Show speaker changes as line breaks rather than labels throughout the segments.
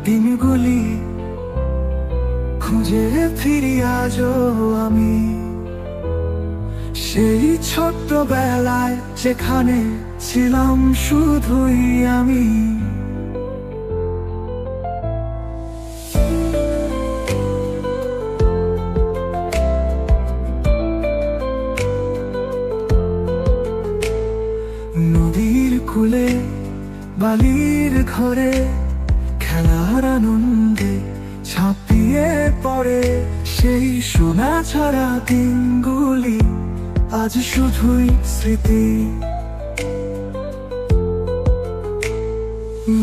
দিনগুলি খুঁজে ফিরি আজও আমি সেই ছোট্টবেলায়, যেখানে ছিলাম শুধুই আমি। নদীর কূলে, বালির ঘরে, খেলার আনন্দে ছাপিয়ে পড়ে সেই সোনা ছাড়া দিনগুলি আজ শুধুই স্মৃতি।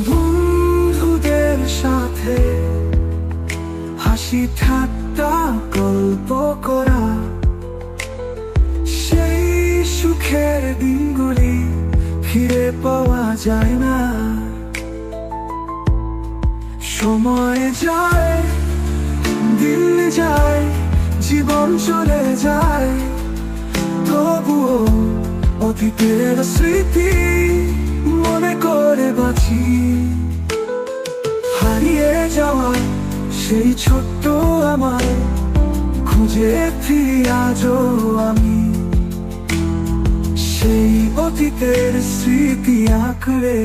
বন্ধুদের সাথে হাসি ঠাট্টা গল্প করা, সেই সুখের দিনগুলি ফিরে পাওয়া যায় না। সময় যায়, দিন যায়, জীবন চলে যায়, তবুও অতীতের স্মৃতি মনে করে বাঁচি। হারিয়ে যাওয়া সেই ছোট্ট আমার খুঁজে ফিরি আজও আমি সেই অতীতের স্মৃতি আঁকড়ে।